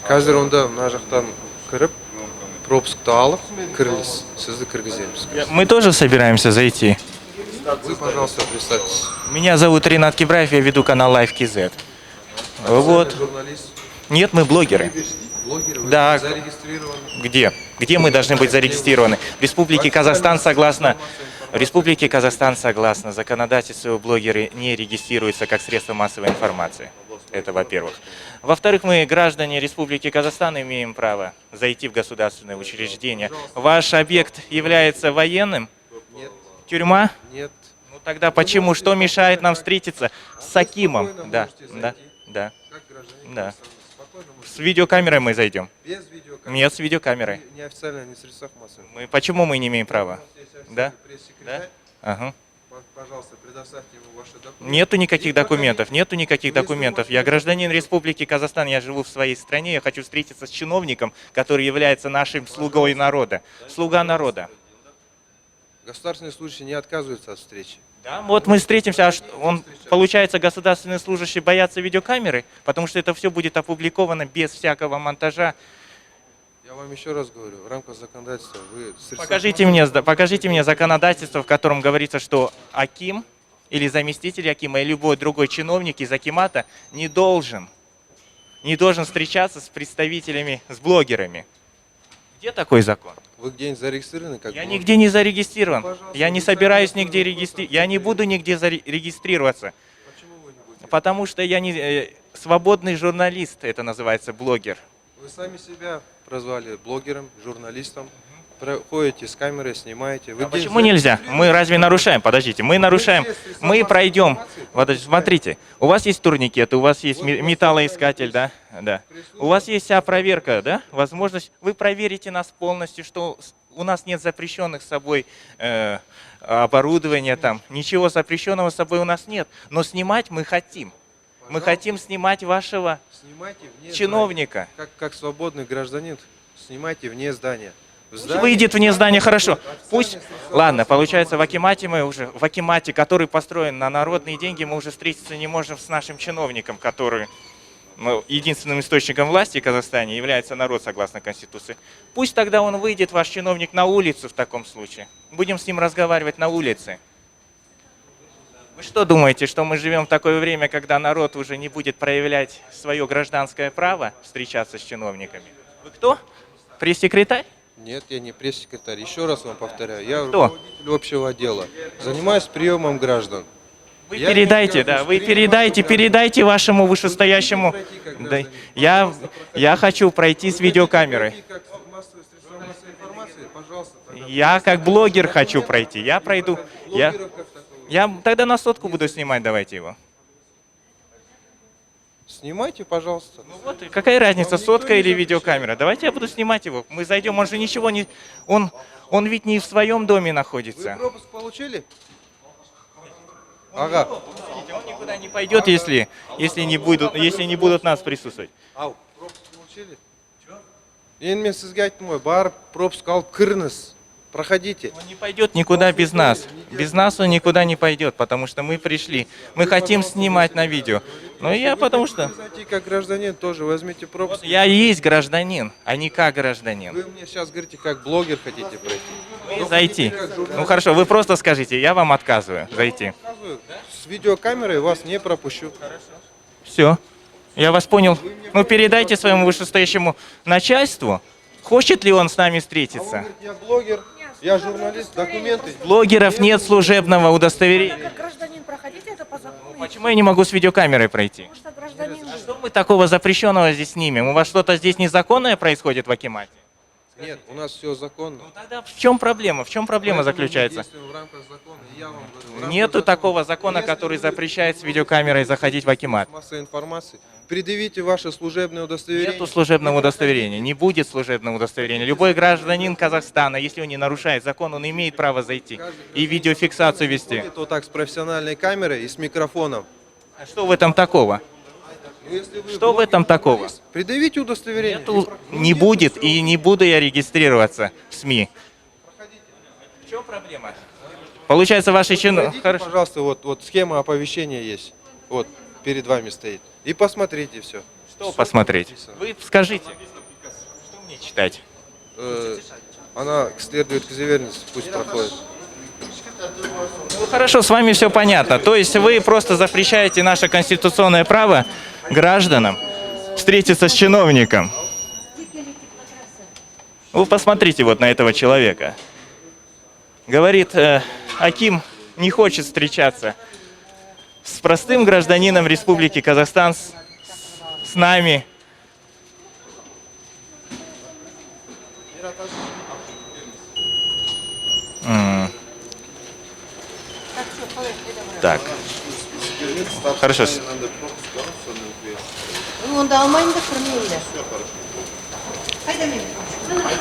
Қазір онда мына жақтан кіріп, пропускты алып, кіріңіз, сізді кіргіземіз. Мы тоже собираемся зайти. Вы, пожалуйста, представьтесь. Меня зовут Ренат Кибраев, я веду канал Life KZ. Вот. Журналист, Нет, мы блогеры. блогер, вы Да. зарегистрированы. Где? Где мы должны быть зарегистрированы? В Республике Казахстан согласно законодательству блогеры не регистрируются как средство массовой информации. Это во-первых. Во-вторых, мы, граждане Республики Казахстан, имеем право зайти в государственное учреждение. Ваш объект является военным? Нет, Тюрьма? нет. Ну тогда почему? Что мешает нам встретиться с Акимом? Спокойно Да, можете да, зайти. да, Как гражданин да. Казахстана. Спокойно можете. С видеокамерой мы зайдем. Без видеокамеры. Нет, с видеокамерой. Неофициально, не в средствах массовой информации. Почему мы не имеем права? Здесь официальный Да? пресс-секретарь. Ага. Пожалуйста, предоставьте ему ваши документы. Нету никаких И документов, нету никаких Если документов. можете- Я гражданин Республики Казахстан, я живу в своей стране, я хочу встретиться с чиновником, который является нашим слугой народа. Слуга народа. Государственные служащие не отказываются от встречи. Да, вот мы встретимся, получается, государственные служащие боятся видеокамеры, потому что это все будет опубликовано без всякого монтажа. Я вам еще раз говорю, в рамках законодательства вы... Покажите мне законодательство, в котором говорится, что Аким или заместитель Акима или любой другой чиновник из Акимата не должен встречаться с представителями, с блогерами. Где такой закон? Вы где-нибудь зарегистрированы? Как Я блогер? нигде не зарегистрирован. Пожалуйста, Я не вы собираюсь сами нигде откроете регистрироваться. Я не буду нигде регистрироваться. Почему вы не будете? Потому что я не свободный журналист, это называется блогер. Вы сами себя прозвали блогером, журналистом. Ходите с камерой, снимаете. Вы А где-нибудь почему нельзя? Мы разве нарушаем? Подождите, мы нарушаем. все средства Мы массовой пройдем. информации Вот, смотрите, у вас есть турникет, у вас есть металлоискатель, да? Да. У вас есть вся проверка, да? Возможность. Вы проверите нас полностью, что у нас нет запрещенных с собой оборудования там. Ничего запрещенного с собой у нас нет. Но снимать мы хотим. Мы хотим снимать вашего Снимайте вне чиновника. здания. Как свободный гражданин, снимайте вне здания. В Пусть здании- выйдет вне здания, хорошо. Официальные Пусть, средства ладно, массовой получается, информации. в Акимате, который построен на народные деньги, мы уже встретиться не можем с нашим чиновником, который единственным источником власти в Казахстане является народ, согласно Конституции. Пусть тогда он выйдет, ваш чиновник, на улицу в таком случае. Будем с ним разговаривать на улице. Вы что думаете, что мы живем в такое время, когда народ уже не будет проявлять свое гражданское право встречаться с чиновниками? Вы кто? Пресс-секретарь? Нет, я не пресс-секретарь. Еще раз вам повторяю. Я Кто? руководитель общего отдела. Занимаюсь приемом граждан. Вы Я передайте, не да, скажу, вы что передайте вашему вышестоящему. Пройти как Да, гражданин. я хочу пройти с видеокамерой. Пройти как массовые средства массовой информации, пожалуйста. тогда. Я как блогер хочу пройти. Я пройду. Блогеров как таковых. Я тогда на сотку буду снимать, давайте его. Снимайте, пожалуйста. Ну вот, какая разница, сотка или видеокамера? Давайте я буду снимать его. Мы зайдем, он же ничего не... Он ведь не в своем доме Вы находится. пропуск получили? Ага. Видите, он никуда не пойдет, если не будут нас присутствовать. Ау, пропуск получили? Енді мен сізге айттым ғой, барып пропуск алып кіріңіз. Проходите. Он не пойдет никуда без нас. Без нас он никуда не пойдет, потому что мы пришли. Мы хотим снимать на видео. Ну я потому что... Вы зайти как гражданин тоже, возьмите пропуск. Я и есть гражданин, а не как гражданин. Вы мне сейчас говорите, как блогер хотите пройти. Вы зайти. Ну хорошо, вы просто скажите, я вам отказываю зайти. Показываю. С видеокамерой вас не пропущу. Все. Я вас понял. Ну передайте своему вышестоящему начальству, хочет ли он с нами А он встретиться. говорит, я блогер, я журналист, документы. Блогеров нет служебного удостоверения. Как гражданин проходите это по закону. Почему я не могу с видеокамерой пройти? Потому что гражданин же. Что мы такого запрещенного здесь снимем? У вас что-то здесь незаконное происходит в Акимате? Нет, у нас все законно. Ну тогда в чем проблема? В чем проблема Поэтому мы заключается? действуем в рамках закона. И я вам говорю, в рамках Нету закона. такого закона, Если который вы запрещает с видеокамерой заходить в Акимат. массовой информации, предъявите ваше служебное удостоверение. Нету служебного удостоверения, не будет служебного удостоверения. Любой гражданин Казахстана, если он не нарушает закон, он имеет право зайти и видеофиксацию вести. Ходит вот так с профессиональной камерой и с микрофоном. А что в этом такого? Ну, если вы Что в блогер, этом такого? журналист, предъявите удостоверение. Не будет и не буду я регистрироваться в СМИ. В чем проблема? Получается, ваши чиновники... Пройдите, пожалуйста, вот схема оповещения есть. Вот, перед вами стоит. И посмотрите все. Что посмотреть? Вы скажите, что мне читать? Она следует өткізе пусть проходит. Ну, хорошо, с вами все понятно. То есть вы просто запрещаете наше конституционное право гражданам встретиться с чиновником. Вы посмотрите вот на этого человека. Говорит, Аким не хочет встречаться с простым гражданином Республики Казахстан, с нами. Так. Хорошо.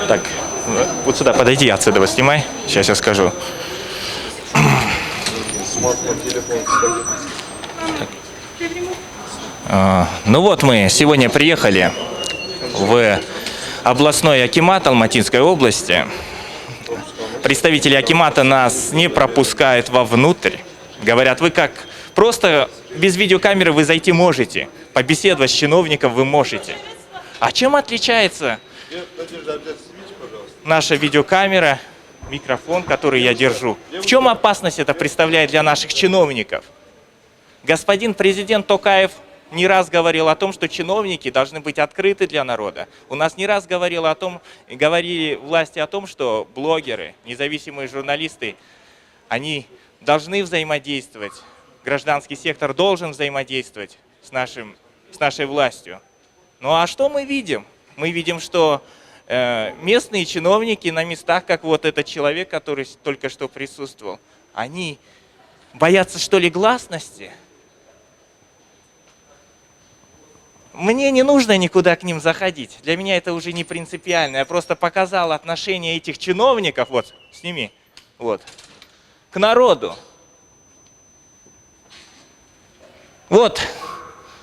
Так, вот сюда подойди, отсюда его снимай. Сейчас я скажу. Ну вот мы сегодня приехали в областной акимат Алматинской области. Представители акимата нас не пропускают вовнутрь. Говорят, вы как? Просто без видеокамеры вы зайти можете. Побеседовать с чиновником вы можете. А чем отличается наша видеокамера, микрофон, который я держу? В чем опасность это представляет для наших чиновников? Господин президент Токаев не раз говорил о том, что чиновники должны быть открыты для народа. У нас не раз говорили власти о том, что блогеры, независимые журналисты, они должны взаимодействовать. Гражданский сектор должен взаимодействовать с нашей властью. Ну а что мы видим? Мы видим, что местные чиновники на местах, как вот этот человек, который только что присутствовал, они боятся, что ли, гласности? Мне не нужно никуда к ним заходить. Для меня это уже не принципиально. Я просто показал отношение этих чиновников, вот, сними, вот, к народу. Вот,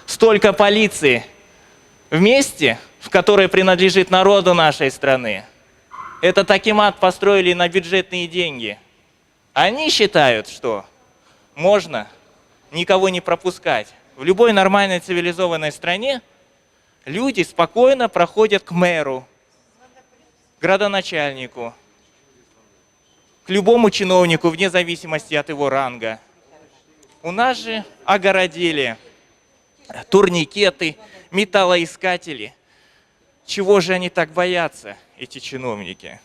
столько полиции в месте, в которое принадлежит народу нашей страны. Этот акимат построили на бюджетные деньги. Они считают, что можно никого не пропускать. В любой нормальной цивилизованной стране люди спокойно проходят к мэру, градоначальнику, к любому чиновнику, вне зависимости от его ранга. У нас же огородили турникеты, металлоискатели. Чего же они так боятся, эти чиновники?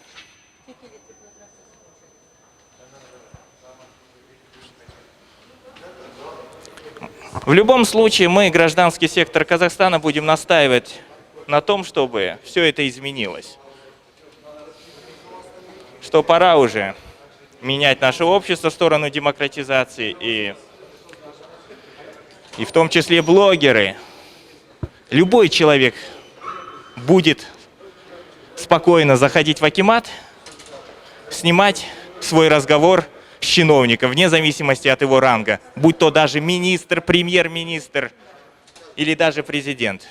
В любом случае, мы, гражданский сектор Казахстана, будем настаивать на том, чтобы все это изменилось. Что пора уже менять наше общество в сторону демократизации, и в том числе блогеры. Любой человек будет спокойно заходить в акимат, снимать свой разговор с чиновником, вне зависимости от его ранга, будь то даже министр, премьер-министр или даже президент.